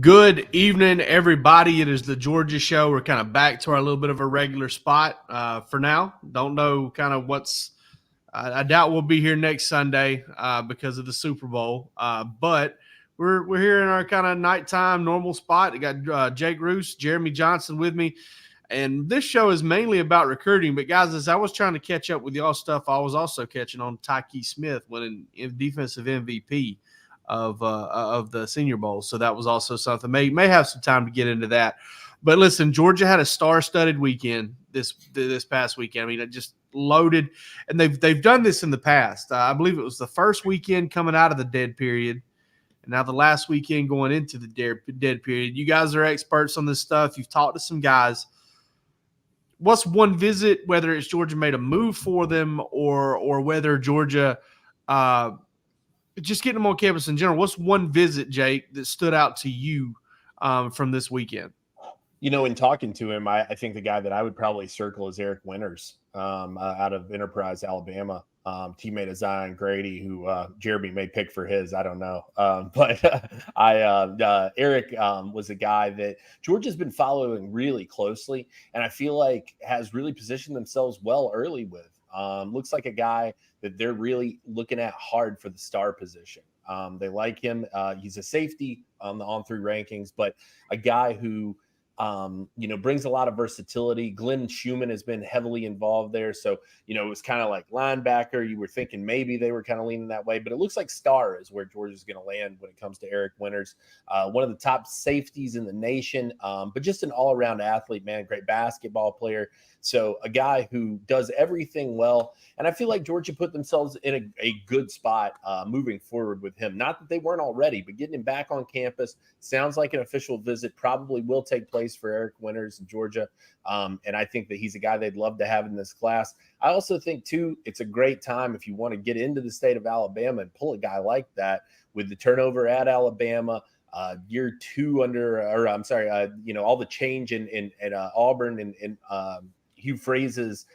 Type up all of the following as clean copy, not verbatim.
Good evening, everybody. It is the Georgia Show. We're kind of back to our little bit of a regular spot for now. Don't know kind of what's. I doubt we'll be here next Sunday because of the Super Bowl. But we're here in our kind of nighttime normal spot. I got Jake Roos, Jeremy Johnson with me, and this show is mainly about recruiting. But guys, as I was trying to catch up with y'all stuff, I was also catching on Tyke Smith winning defensive MVP of the Senior Bowl. So that was also something. May have some time to get into that. But listen, Georgia had a star-studded weekend this past weekend. I mean, it just loaded, and they've done this in the past. I believe it was the first weekend coming out of the dead period, and now the last weekend going into the dead period. You guys are experts on this stuff. You've talked to some guys. What's one visit, whether it's Georgia made a move for them or whether Georgia just getting them on campus in general, what's one visit, Jake, that stood out to you from this weekend? You know, in talking to him, I think the guy that I would probably circle is Eric Winters out of Enterprise, Alabama, teammate of Zion Grady, who Jeremy may pick for his. I don't know. Eric was a guy that Georgia's been following really closely, and I feel like has really positioned themselves well early with. Looks like a guy that they're really looking at hard for the star position. They like him. He's a safety on the on-3 rankings, but a guy who brings a lot of versatility. Glenn Schumann has been heavily involved there. So, it was kind of like linebacker. You were thinking maybe they were kind of leaning that way, but it looks like star is where Georgia's going to land when it comes to Eric Winters. One of the top safeties in the nation, but just an all-around athlete, man, great basketball player. So a guy who does everything well. And I feel like Georgia put themselves in a good spot moving forward with him. Not that they weren't already, but getting him back on campus sounds like an official visit probably will take place for Eric Winters in Georgia. And I think that he's a guy they'd love to have in this class. I also think, too, it's a great time if you want to get into the state of Alabama and pull a guy like that with the turnover at Alabama. Year two under, all the change at Auburn and Hugh Phrase's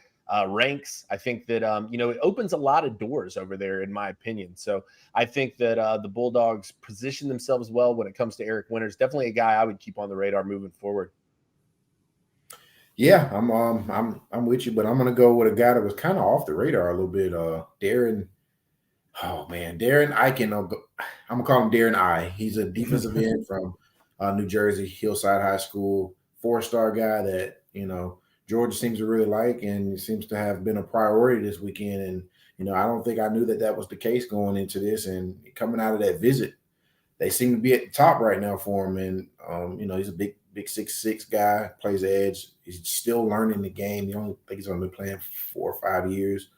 ranks. I think that, it opens a lot of doors over there, in my opinion. So I think that the Bulldogs position themselves well when it comes to Eric Winters. Definitely a guy I would keep on the radar moving forward. Yeah, I'm with you, but I'm gonna go with a guy that was kind of off the radar a little bit. Darren. Oh man, Darren Eichen. I'm gonna call him Darren I. He's a defensive end from New Jersey, Hillside High School, 4-star guy that Georgia seems to really like, and seems to have been a priority this weekend. And I don't think I knew that was the case going into this, and coming out of that visit, they seem to be at the top right now for him. And he's a big 6'6" guy, plays edge. He's still learning the game. I think he's only been playing 4 or 5 years.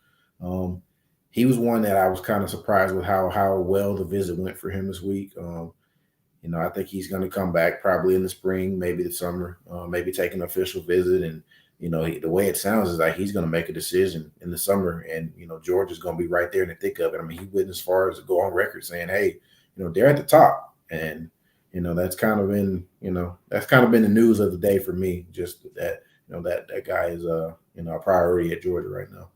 He was one that I was kind of surprised with how well the visit went for him this week. I think he's going to come back probably in the spring, maybe the summer, maybe take an official visit. And, the way it sounds is like he's going to make a decision in the summer. And, Georgia's going to be right there in the thick of it. I mean, he went as far as to go on record saying, hey, they're at the top. And, that's kind of been the news of the day for me. Just that, that guy is a priority at Georgia right now.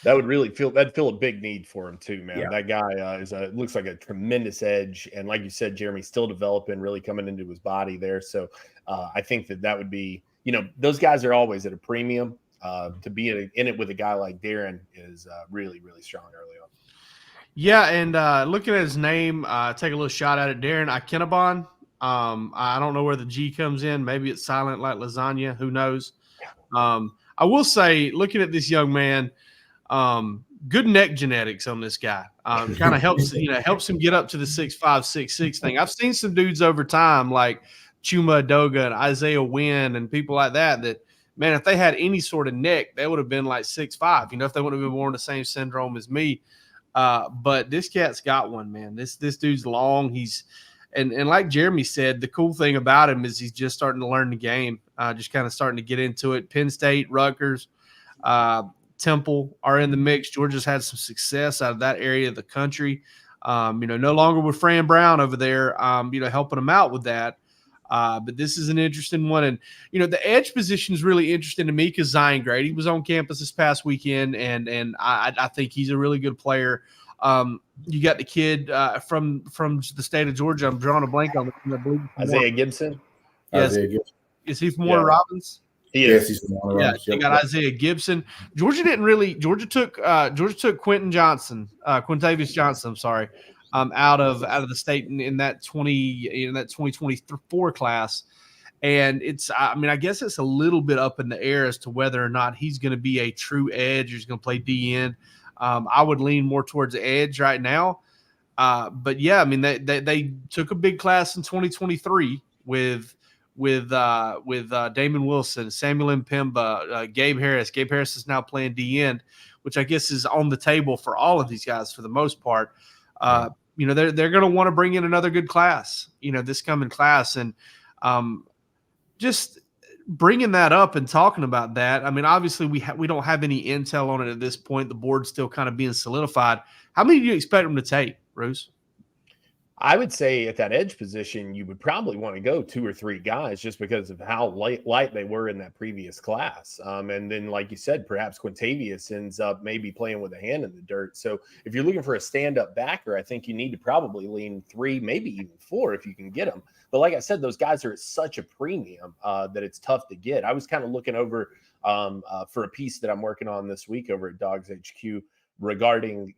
That would really feel a big need for him too, man. Yeah. That guy looks like a tremendous edge, and like you said, Jeremy, still developing, really coming into his body there. So I think that would be, those guys are always at a premium. To be in it with a guy like Darren is really, really strong early on. Yeah, and looking at his name, take a little shot at it, Darren Ikenabon. I don't know where the G comes in. Maybe it's silent like lasagna. Who knows? I will say, looking at this young man, good neck genetics on this guy. Kind of helps him get up to the 6'5", 6'6" thing. I've seen some dudes over time like Chuma Adoga and Isaiah Wynn and people like that, man, if they had any sort of neck, they would have been like 6'5", if they wouldn't have been born the same syndrome as me. But this cat's got one, man. This dude's long. He's and like Jeremy said, the cool thing about him is he's just starting to learn the game, just kind of starting to get into it. Penn State, Rutgers, Temple are in the mix. Georgia's had some success out of that area of the country. No longer with Fran Brown over there, helping them out with that. But this is an interesting one. And, the edge position is really interesting to me because Zion Grady was on campus this past weekend, and I think he's a really good player. You got the kid from the state of Georgia. I'm drawing a blank on the Isaiah Gibson. Yes. Isaiah Gibson. Is he from Warner Robins? He is. Yes, he's from Warner Robins. You got Isaiah Gibson. Georgia took Quintavious Johnson, I'm sorry, out of the state in that 2024 class. And I guess it's a little bit up in the air as to whether or not he's going to be a true edge or he's going to play D end. I would lean more towards the edge right now. But yeah, I mean, they took a big class in 2023 with Damon Wilson, Samuel Mpemba, Gabe Harris. Gabe Harris is now playing D end, which I guess is on the table for all of these guys for the most part. They're going to want to bring in another good class, this coming class. And just bringing that up and talking about that, I mean, obviously we don't have any intel on it at this point. The board's still kind of being solidified. How many do you expect them to take, Bruce? I would say at that edge position, you would probably want to go 2 or 3 guys just because of how light they were in that previous class. And then, like you said, perhaps Quintavious ends up maybe playing with a hand in the dirt. So if you're looking for a stand-up backer, I think you need to probably lean 3, maybe even 4 if you can get them. But like I said, those guys are at such a premium that it's tough to get. I was kind of looking over for a piece that I'm working on this week over at DawgsHQ regarding,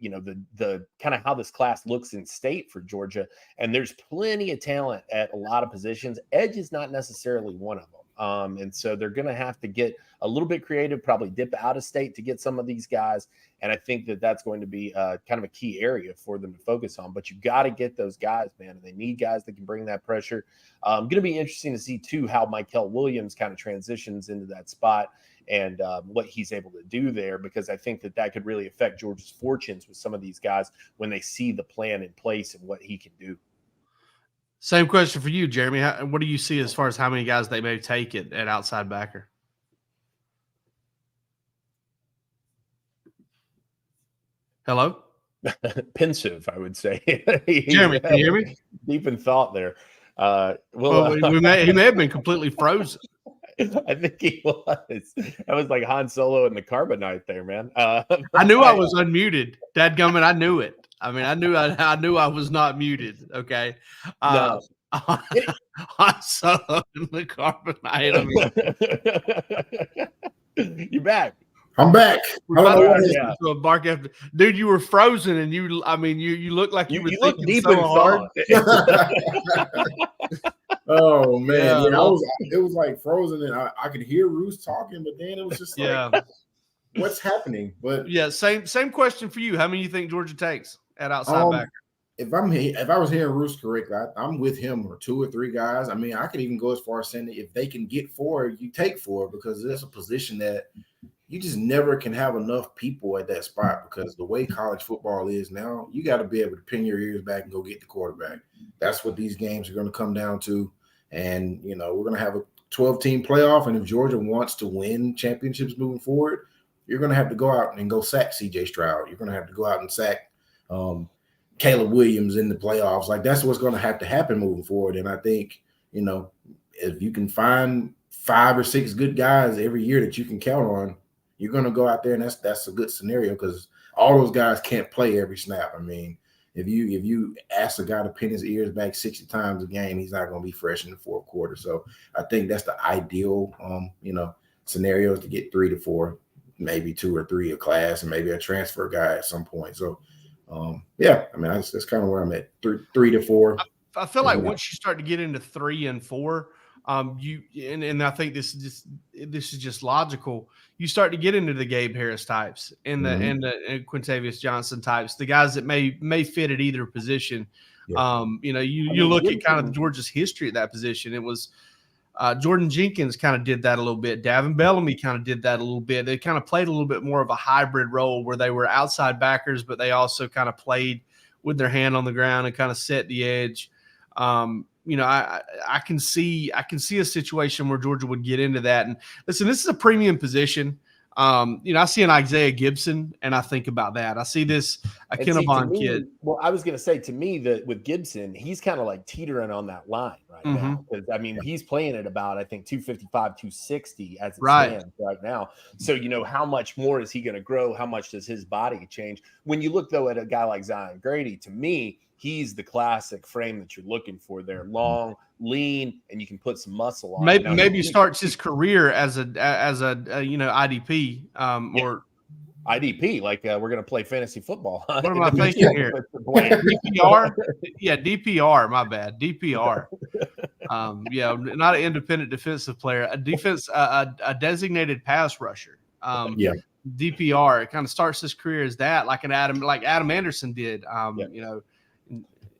the kind of how this class looks in state for Georgia. And there's plenty of talent at a lot of positions. Edge is not necessarily one of them. And so they're going to have to get a little bit creative, probably dip out of state to get some of these guys. And I think that that's going to be kind of a key area for them to focus on. But you got to get those guys, man. And they need guys that can bring that pressure. Going to be interesting to see, too, how Michael Williams kind of transitions into that spot and what he's able to do there, because I think that could really affect Georgia's fortunes with some of these guys when they see the plan in place and what he can do. Same question for you, Jeremy. What do you see as far as how many guys they may take at outside backer? Hello? Pensive, I would say. Jeremy, can you hear me? Deep in thought there. He may have been completely frozen. I think he was. That was like Han Solo in the Carbonite there, man. I knew I was unmuted. Dadgummit, I knew it. I mean, I knew I was not muted. Okay. No. Han Solo in the Carbonite. You back? I'm back. To a bark after, dude. You were frozen, and you look like you were thinking deep so in hard. Oh man, it was like frozen, and I could hear Roos talking, but then it was just like, what's happening? But yeah, same question for you. How many do you think Georgia takes at outside backer? If I was hearing Roos correctly, I'm with him, or 2 or 3 guys. I mean, I could even go as far as saying that if they can get 4, you take 4, because there's a position that you just never can have enough people at that spot, because the way college football is now, you got to be able to pin your ears back and go get the quarterback. That's what these games are going to come down to. And, we're going to have a 12-team playoff. And if Georgia wants to win championships moving forward, you're going to have to go out and go sack C.J. Stroud. You're going to have to go out and sack Caleb Williams in the playoffs. Like, that's what's going to have to happen moving forward. And I think, if you can find 5 or 6 good guys every year that you can count on, you're going to go out there, and that's a good scenario, because all those guys can't play every snap. I mean, if you ask a guy to pin his ears back 60 times a game, he's not going to be fresh in the fourth quarter. So I think that's the ideal, scenario, is to get 3 to 4, maybe 2 or 3 a class, and maybe a transfer guy at some point. So, that's kind of where I'm at, 3 to 4. I feel like once you start to get into 3 and 4, and I think this is just logical. You start to get into the Gabe Harris types and the Quintavious Johnson types, the guys that may fit at either position. Yeah. You look at kind of the Georgia's history at that position. It was Jordan Jenkins kind of did that a little bit. Davin Bellamy kind of did that a little bit. They kind of played a little bit more of a hybrid role where they were outside backers, but they also kind of played with their hand on the ground and kind of set the edge. I can see a situation where Georgia would get into that. And listen, this is a premium position. I see an Isaiah Gibson, and I think about that. I see this And see, to Kennebon me, kid. well, I was going to say to me that with Gibson, he's kind of like teetering on that line right now. Because I mean, he's playing at about, I think, 255, 260 as it stands right now. So, how much more is he going to grow? How much does his body change? When you look, though, at a guy like Zion Grady, to me, he's the classic frame that you're looking for there. Long, lean, and you can put some muscle on. Maybe starts his career as a IDP or IDP, like we're going to play fantasy football. What am I thinking here? DPR? Yeah, DPR. My bad. DPR. Not an independent defensive player. A designated pass rusher. DPR. It kind of starts his career as that, like Adam Anderson did.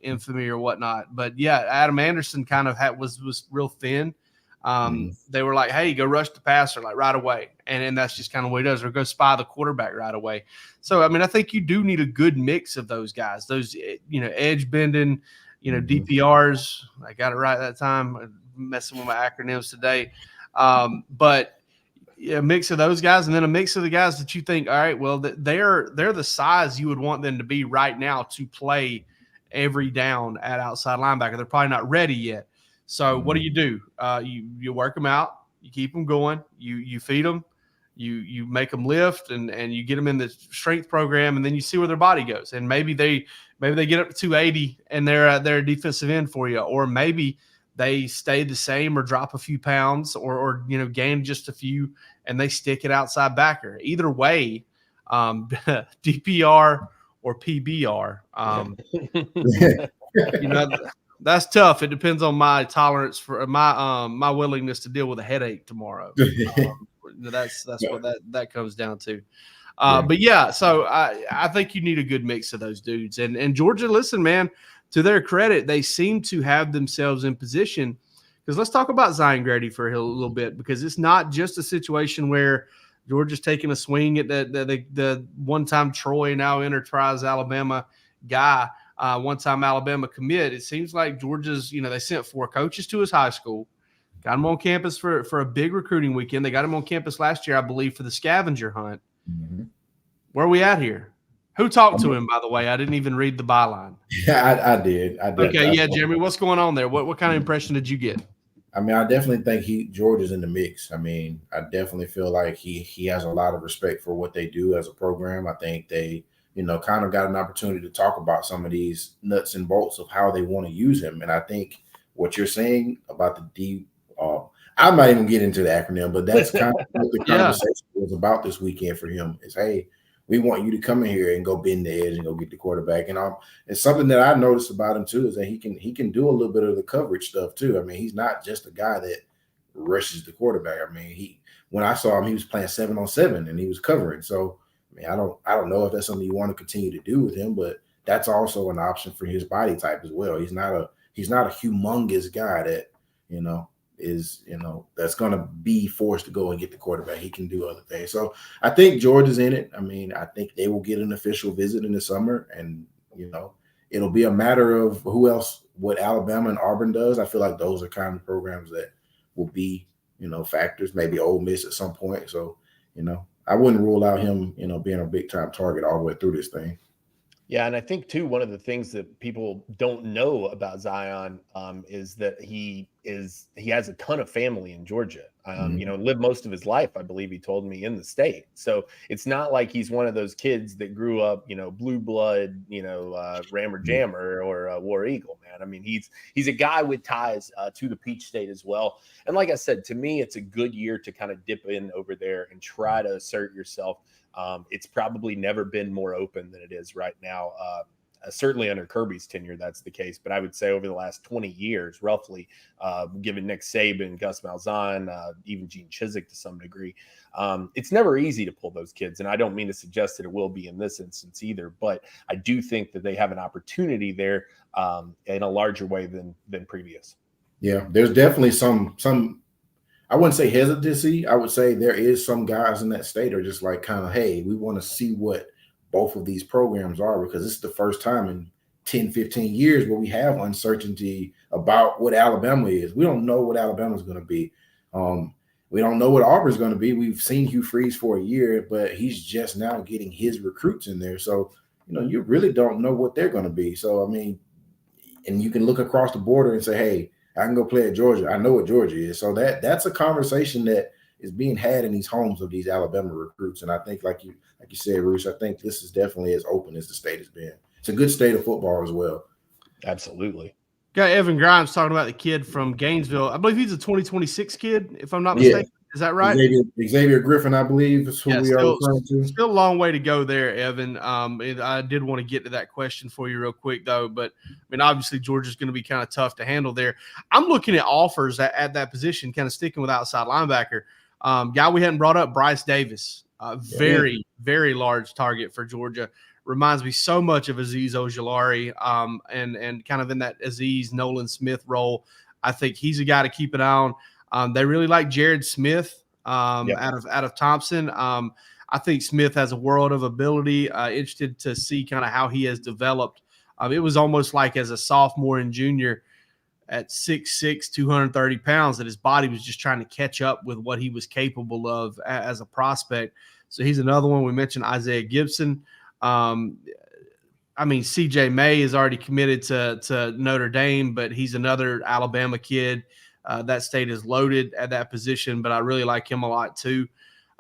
Infamy or whatnot. But yeah, Adam Anderson kind of was real thin. They were like, hey, go rush the passer like right away. And that's just kind of what he does, or go spy the quarterback right away. So, I mean, I think you do need a good mix of those guys, those, edge bending, DPRs. I got it right that time. I'm messing with my acronyms today. But a mix of those guys, and then a mix of the guys that you think, all right, well, they're the size you would want them to be right now to play every down at outside linebacker. They're probably not ready yet. So what do? You work them out, you keep them going, you feed them, you make them lift, and you get them in the strength program, and then you see where their body goes. And maybe they get up to 280 and they're a defensive end for you, or maybe they stay the same or drop a few pounds or gain just a few and they stick it outside backer. Either way, DPR or PBR. That's tough. It depends on my tolerance for my willingness to deal with a headache tomorrow. That's what that comes down to. But yeah, so I think you need a good mix of those dudes. And Georgia, listen, man, to their credit, they seem to have themselves in position. Because let's talk about Zion Grady for a little bit, because it's not just a situation where Georgia's taking a swing at the one-time Troy, now Enterprise Alabama guy. One-time Alabama commit. It seems like Georgia's, they sent 4 coaches to his high school, got him on campus for a big recruiting weekend. They got him on campus last year, I believe, for the scavenger hunt. Where are we at here? Who talked to him, by the way? I didn't even read the byline. Yeah, I did. Okay, Jeremy, what's going on there? What kind of impression did you get? I mean, I definitely think Georgia's in the mix. I mean, I definitely feel like he has a lot of respect for what they do as a program. I think they kind of got an opportunity to talk about some of these nuts and bolts of how they want to use him. And I think what you're saying about the D, I'm not even get into the acronym, but that's kind of what the conversation was about this weekend for him is, hey, we want you to come in here and go bend the edge and go get the quarterback. And it's something that I noticed about him too, is that he can do a little bit of the coverage stuff too. I mean, he's not just a guy that rushes the quarterback. I mean, when I saw him, he was playing 7-on-7 and he was covering. So, I mean, I don't know if that's something you want to continue to do with him, but that's also an option for his body type as well. He's not a humongous guy that, that's going to be forced to go and get the quarterback. He can do other things. So I think Georgia's in it. I mean, I think they will get an official visit in the summer, and, it'll be a matter of what Alabama and Auburn does. I feel like those are kind of programs that will be, factors, maybe Ole Miss at some point. So, I wouldn't rule out him, being a big time target all the way through this thing. Yeah, and I think too, one of the things that people don't know about Zion is that he has a ton of family in Georgia. Lived most of his life, I believe he told me, in the state. So it's not like he's one of those kids that grew up, blue blood, Rammer Jammer or War Eagle, man. I mean, he's a guy with ties to the Peach State as well. And like I said, to me, it's a good year to kind of dip in over there and try to assert yourself. It's probably never been more open than it is right now. Certainly under Kirby's tenure, that's the case. But I would say over the last 20 years, roughly, given Nick Saban, Gus Malzahn, even Gene Chizik to some degree, it's never easy to pull those kids. And I don't mean to suggest that it will be in this instance either. But I do think that they have an opportunity there in a larger way than previous. Yeah, there's definitely some I wouldn't say hesitancy. I would say there is some guys in that state are just like kind of, hey, we want to see what both of these programs are, because it's the first time in 10, 15 years where we have uncertainty about what Alabama is. We don't know what Alabama is going to be. We don't know what Auburn's going to be. We've seen Hugh Freeze for a year, but he's just now getting his recruits in there. So, you really don't know what they're going to be. So, I mean, and you can look across the border and say, hey, I can go play at Georgia. I know what Georgia is. So that's a conversation that is being had in these homes of these Alabama recruits. And I think, like you said, Bruce, I think this is definitely as open as the state has been. It's a good state of football as well. Absolutely. Got Evan Grimes talking about the kid from Gainesville. I believe he's a 2026 kid, if I'm not mistaken. Is that right? Xavier Griffin, I believe, is who we are referring to. Still a long way to go there, Evan. I did want to get to that question for you real quick, though. But, I mean, obviously, Georgia's going to be kind of tough to handle there. I'm looking at offers at that position, kind of sticking with outside linebacker. Guy we hadn't brought up, Bryce Davis. Very, very large target for Georgia. Reminds me so much of Azeez Ojulari, and kind of in that Azeez Nolan Smith role. I think he's a guy to keep an eye on. They really like Jared Smith out of Thompson. I think Smith has a world of ability. Interested to see kind of how he has developed. It was almost like as a sophomore and junior at 6'6", 230 pounds that his body was just trying to catch up with what he was capable of as a prospect. So he's another one. We mentioned Isaiah Gibson. I mean, CJ May is already committed to Notre Dame, but he's another Alabama kid. That state is loaded at that position, but I really like him a lot too.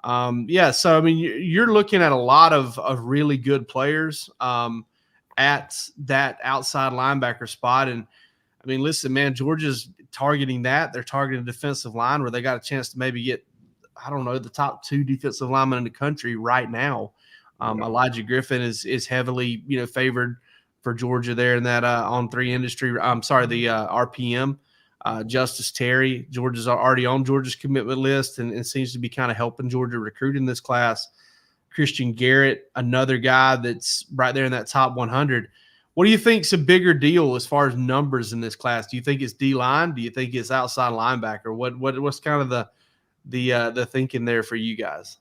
So I mean, you're looking at a lot of really good players at that outside linebacker spot. And I mean, listen, man, Georgia's targeting that. They're targeting defensive line where they got a chance to maybe get, I don't know, the top 2 defensive linemen in the country right now. Elijah Griffin is heavily, favored for Georgia there in that on 3 industry. I'm sorry, the RPM. Justice Terry, Georgia's already on Georgia's commitment list and seems to be kind of helping Georgia recruit in this class. Christian Garrett, another guy that's right there in that top 100. What do you think's a bigger deal as far as numbers in this class? Do you think it's D-line? Do you think it's outside linebacker? What's kind of the thinking there for you guys?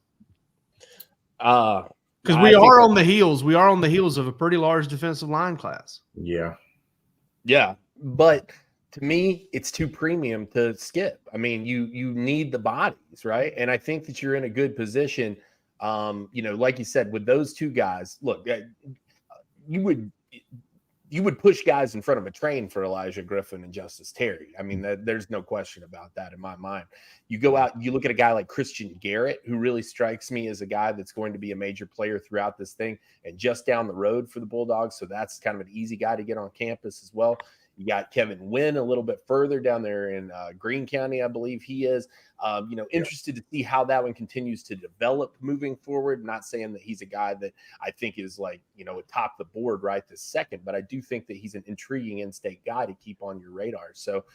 Because we are on the heels of a pretty large defensive line class. Yeah. But to me, it's too premium to skip. I mean, you need the bodies, right? And I think that you're in a good position. Like you said, with those 2 guys, look, you would push guys in front of a train for Elijah Griffin and Justice Terry. I mean, there's no question about that in my mind. You go out, you look at a guy like Christian Garrett, who really strikes me as a guy that's going to be a major player throughout this thing and just down the road for the Bulldogs. So that's kind of an easy guy to get on campus as well. You got Kevin Wynn a little bit further down there in Greene County, I believe he is. Interested to see how that one continues to develop moving forward. Not saying that he's a guy that I think is like, atop the board right this second, but I do think that he's an intriguing in-state guy to keep on your radar. So,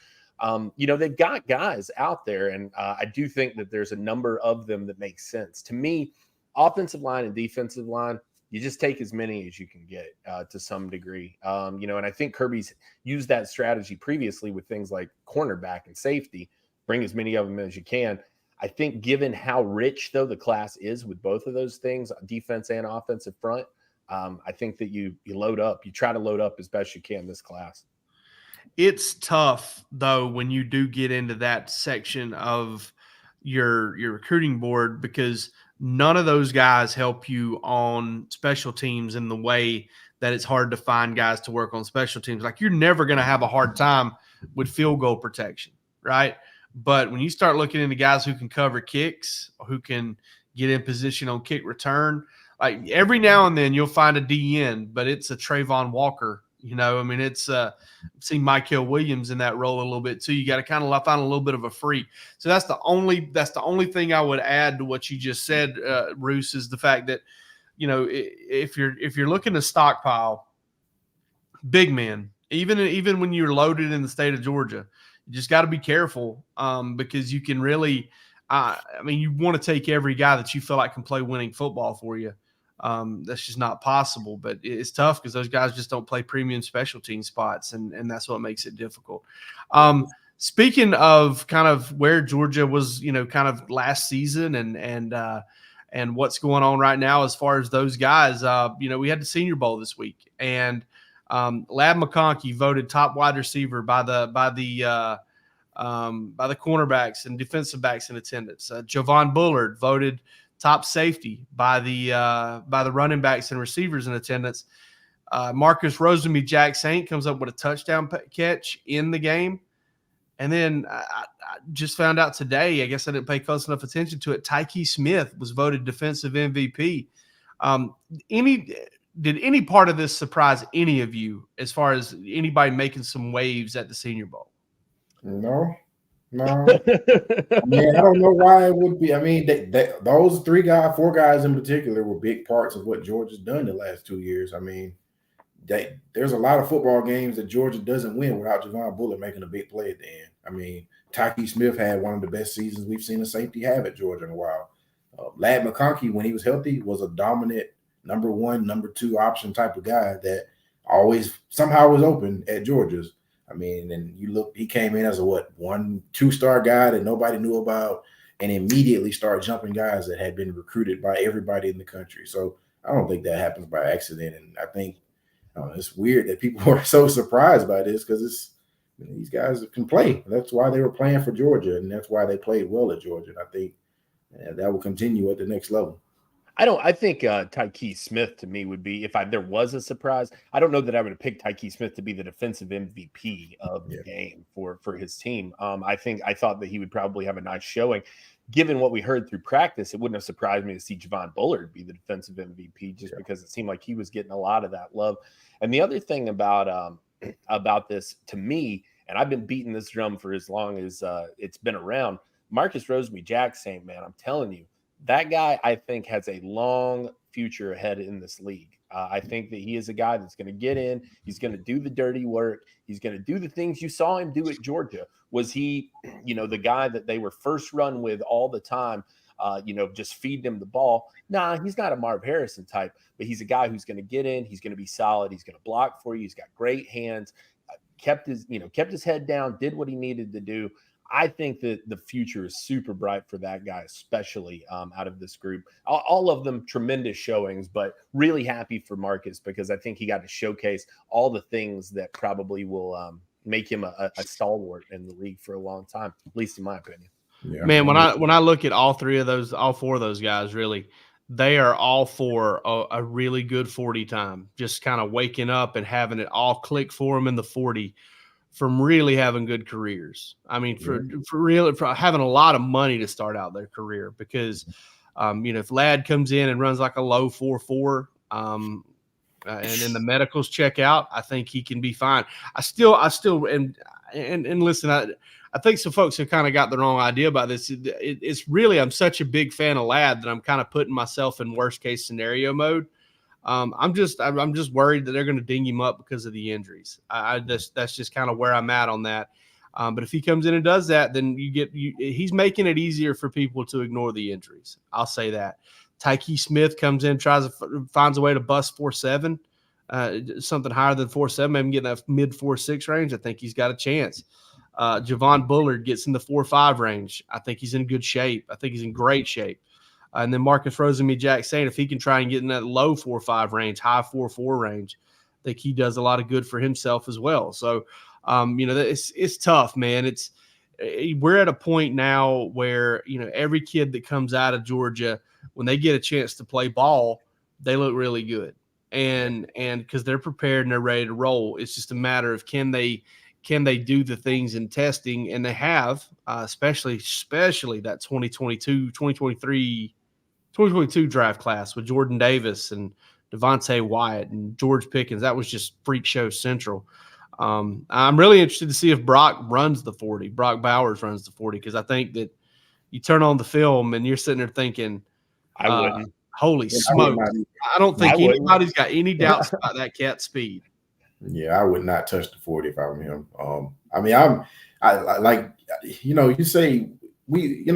they've got guys out there, and I do think that there's a number of them that make sense. To me, offensive line and defensive line, you just take as many as you can get to some degree. And I think Kirby's used that strategy previously with things like cornerback and safety, bring as many of them as you can. I think given how rich, though, the class is with both of those things, defense and offensive front, I think that you load up. You try to load up as best you can this class. It's tough, though, when you do get into that section of your recruiting board because none of those guys help you on special teams in the way that it's hard to find guys to work on special teams. Like, you're never going to have a hard time with field goal protection, right? But when you start looking into guys who can cover kicks, who can get in position on kick return, like every now and then you'll find a DN, but it's a Trayvon Walker. It's seen Michael Williams in that role a little bit too. You got to kind of find a little bit of a freak. So that's the only thing I would add to what you just said, Roos, is the fact that, if you're looking to stockpile big men, even when you're loaded in the state of Georgia, you just got to be careful because you can really, you want to take every guy that you feel like can play winning football for you. That's just not possible, but it's tough because those guys just don't play premium special team spots, and that's what makes it difficult. Speaking of kind of where Georgia was, kind of last season and what's going on right now as far as those guys, we had the Senior Bowl this week, and Lab McConkey voted top wide receiver by the by the cornerbacks and defensive backs in attendance. Javon Bullard voted top safety by the running backs and receivers in attendance. Marcus Rosemy-Jacksaint comes up with a touchdown catch in the game. And then I just found out today, I guess I didn't pay close enough attention to it, Tyke Smith was voted defensive MVP. Did any part of this surprise any of you as far as anybody making some waves at the Senior Bowl? No. I mean, I don't know why it would be. I mean, those 4 guys in particular were big parts of what Georgia's done the last 2 years. I mean, there's a lot of football games that Georgia doesn't win without Javon Bullard making a big play at the end. I mean, Tyke Smith had one of the best seasons we've seen a safety have at Georgia in a while. Ladd McConkey, when he was healthy, was a dominant number 1, number 2 option type of guy that always somehow was open at Georgia's. I mean, and you look, he came in as a 1-2-star guy that nobody knew about and immediately started jumping guys that had been recruited by everybody in the country. So I don't think that happens by accident. And I think it's weird that people are so surprised by this because these guys can play. That's why they were playing for Georgia, and that's why they played well at Georgia. And I think that will continue at the next level. I think Tyke Smith to me would be, if there was a surprise, I don't know that I would have picked Tyke Smith to be the defensive MVP of the game for his team. I thought that he would probably have a nice showing. Given what we heard through practice, it wouldn't have surprised me to see Javon Bullard be the defensive MVP just because it seemed like he was getting a lot of that love. And the other thing about this to me, and I've been beating this drum for as long as it's been around, Marcus Rosemy-Jacksaint, man, I'm telling you, that guy, I think, has a long future ahead in this league. I think that he is a guy that's going to get in. He's going to do the dirty work. He's going to do the things you saw him do at Georgia. Was he, the guy that they were first run with all the time, just feed him the ball? Nah, he's not a Marv Harrison type, but he's a guy who's going to get in. He's going to be solid. He's going to block for you. He's got great hands, kept his head down, did what he needed to do. I think that the future is super bright for that guy, especially out of this group. All of them tremendous showings, but really happy for Marcus because I think he got to showcase all the things that probably will make him a stalwart in the league for a long time, at least in my opinion. Yeah. Man, when I look at all 4 of those guys, really, they are all for a really good 40 time, just kind of waking up and having it all click for them in the 40. From really having good careers. I mean, for having a lot of money to start out their career because, if Ladd comes in and runs like a low 4.4, and then the medicals check out, I think he can be fine. I still, and listen, I think some folks have kind of got the wrong idea about this. It's really, I'm such a big fan of Ladd that I'm kind of putting myself in worst case scenario mode. I'm just worried that they're going to ding him up because of the injuries. That's just kind of where I'm at on that. But if he comes in and does that, then he's making it easier for people to ignore the injuries. I'll say that. Tyke Smith comes in, finds a way to bust 4.7, something higher than 4.7, maybe getting that mid 4.6 range. I think he's got a chance. Javon Bullard gets in the 4.5 range. I think he's in good shape. I think he's in great shape. And then Marcus Rosemy-Jacksaint, if he can try and get in that low 4.5 range, high 4.4 range, I think he does a lot of good for himself as well. So, it's tough, man. We're at a point now where, every kid that comes out of Georgia, when they get a chance to play ball, they look really good. And because they're prepared and they're ready to roll, it's just a matter of can they do the things in testing, and they have, especially that 2022 draft class with Jordan Davis and Devontae Wyatt and George Pickens. That was just freak show central. I'm really interested to see if Brock Bowers runs the 40, because I think that you turn on the film and you're sitting there thinking, I wouldn't. Holy smokes. I don't think anybody's got any doubts about that cat's speed. Yeah, I would not touch the 40 if I were him. I like, you say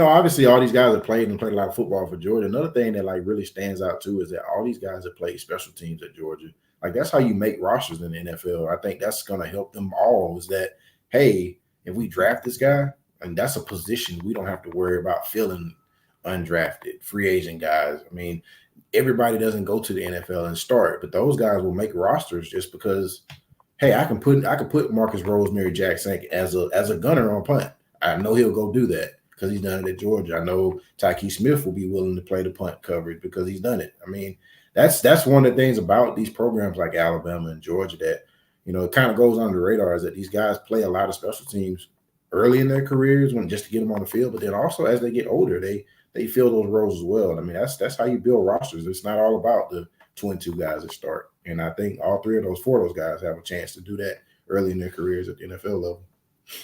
obviously all these guys have played a lot of football for Georgia. Another thing that really stands out too is that all these guys have played special teams at Georgia. Like that's how you make rosters in the NFL. I think that's going to help them all is that, hey, if we draft this guy, and that's a position we don't have to worry about filling undrafted free agent guys. I mean, everybody doesn't go to the NFL and start, but those guys will make rosters just because, hey, I can put Marcus Rosemy-Jacksaint as a gunner on punt. I know he'll go do that because he's done it at Georgia. I know Tyke Smith will be willing to play the punt coverage because he's done it. I mean, that's one of the things about these programs like Alabama and Georgia that, it kind of goes under the radar is that these guys play a lot of special teams early in their careers just to get them on the field, but then also as they get older, they fill those roles as well. I mean, that's how you build rosters. It's not all about the 2 and 2 guys that start. And I think all 4 of those guys have a chance to do that early in their careers at the NFL level.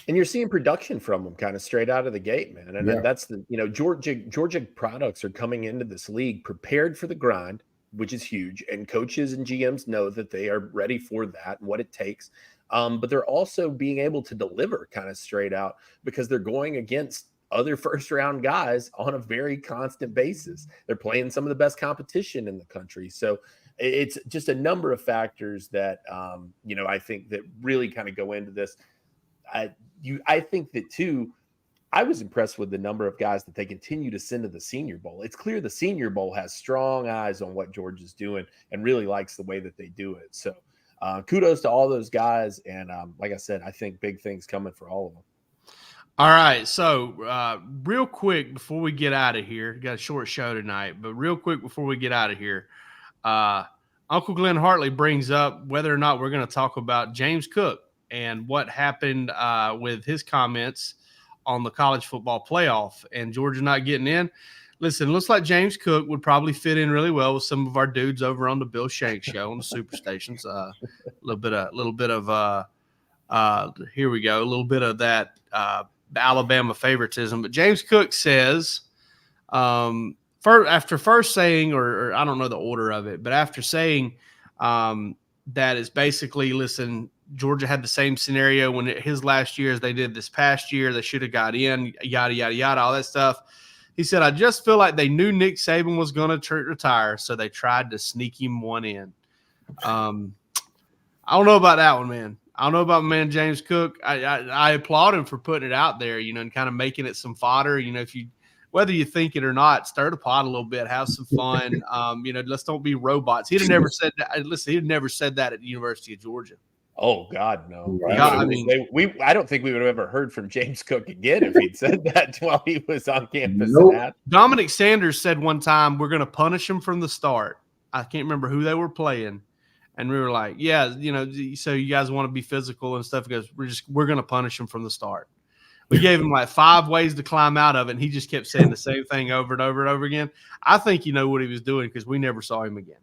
And you're seeing production from them kind of straight out of the gate, man. And that's Georgia products are coming into this league prepared for the grind, which is huge. And coaches and GMs know that they are ready for that and what it takes. But they're also being able to deliver kind of straight out because they're going against other first-round guys on a very constant basis. They're playing some of the best competition in the country. So it's just a number of factors that, I think that really kind of go into this. I think that, too, I was impressed with the number of guys that they continue to send to the Senior Bowl. It's clear the Senior Bowl has strong eyes on what Georgia's doing and really likes the way that they do it. So kudos to all those guys. And like I said, I think big things coming for all of them. All right. So real quick before we get out of here, got a short show tonight, but real quick before we get out of here, Uncle Glenn Hartley brings up whether or not we're going to talk about James Cook and what happened with his comments on the college football playoff and Georgia not getting in. Listen, it looks like James Cook would probably fit in really well with some of our dudes over on the Bill Shanks show on the Superstations. A little bit of here we go, a little bit of that Alabama favoritism. But James Cook says, after first saying, or I don't know the order of it, but after saying that is basically, listen, Georgia had the same scenario when his last year as they did this past year. They should have got in, yada, yada, yada, all that stuff. He said, I just feel like they knew Nick Saban was going to retire, so they tried to sneak him one in. I don't know about that one, man. I don't know about man James Cook. I applaud him for putting it out there, and kind of making it some fodder. If you, whether you think it or not, stir the pot a little bit, have some fun. Let's don't be robots. He'd have never said that. Listen, he'd never said that at the University of Georgia. Oh God, no! Right. I don't think we would have ever heard from James Cook again if he'd said that while he was on campus. Nope. Dominic Sanders said one time, "We're going to punish him from the start." I can't remember who they were playing, and we were like, "Yeah, so you guys want to be physical and stuff?" He goes, "We're going to punish him from the start." We gave him like 5 ways to climb out of it, and he just kept saying the same thing over and over and over again. I think you know what he was doing because we never saw him again.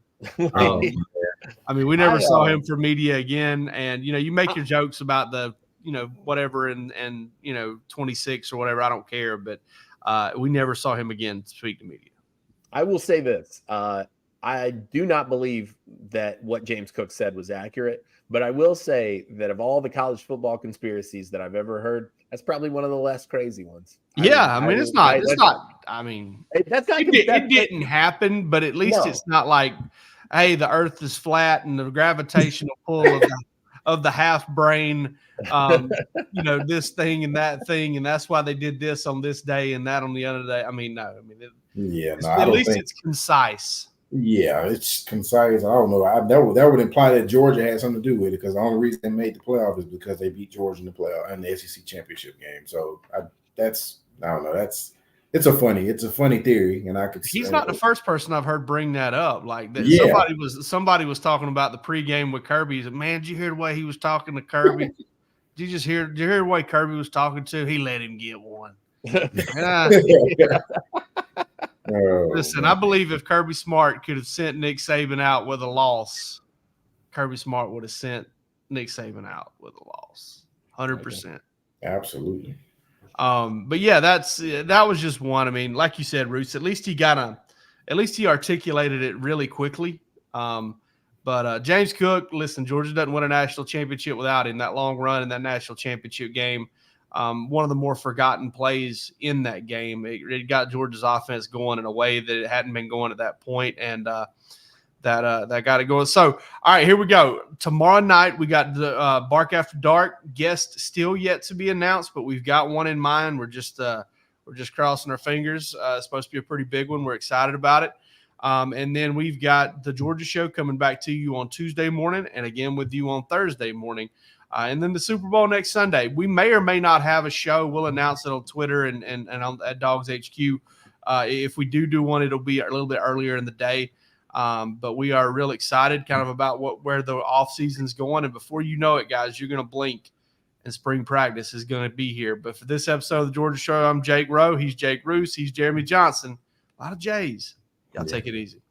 We never saw him for media again. And, you make your jokes about the, whatever and 26 or whatever. I don't care. But we never saw him again speak to media. I will say this. I do not believe that what James Cook said was accurate. But I will say that of all the college football conspiracies that I've ever heard, that's probably one of the less crazy ones. It's not. It didn't happen, but at least it's not like, hey, the earth is flat and the gravitational pull of the half brain, this thing and that thing, and that's why they did this on this day and that on the other day. At least it's concise. Yeah, it's concise. I don't know. That would imply that Georgia had something to do with it because the only reason they made the playoff is because they beat Georgia in the playoff and the SEC championship game. So I don't know. It's a funny theory, and he's not the first person I've heard bring that up. Like that, yeah. Somebody was talking about the pregame with Kirby. He said, "Man, did you hear the way he was talking to Kirby? Did you hear the way Kirby was talking to? He let him get one." Listen, I believe if Kirby Smart could have sent Nick Saban out with a loss, Kirby Smart would have sent Nick Saban out with a loss, 100%. Absolutely. But yeah, that was just one. Like you said, Roos, at least he articulated it really quickly. But James Cook, listen, Georgia doesn't win a national championship without him. That long run in that national championship game, one of the more forgotten plays in that game. It got Georgia's offense going in a way that it hadn't been going at that point, and that got it going. So, all right, here we go. Tomorrow night we got the Bark After Dark guest still yet to be announced, but we've got one in mind. We're just crossing our fingers. It's supposed to be a pretty big one. We're excited about it. And then we've got the Georgia show coming back to you on Tuesday morning, and again with you on Thursday morning. And then the Super Bowl next Sunday. We may or may not have a show. We'll announce it on Twitter and at DawgsHQ. If we do one, it'll be a little bit earlier in the day. But we are real excited kind of about where the off season's going. And before you know it, guys, you're going to blink and spring practice is going to be here. But for this episode of the Georgia Show, I'm Jake Rowe. He's Jake Roos. He's Jeremy Johnson. A lot of J's. Y'all take it easy.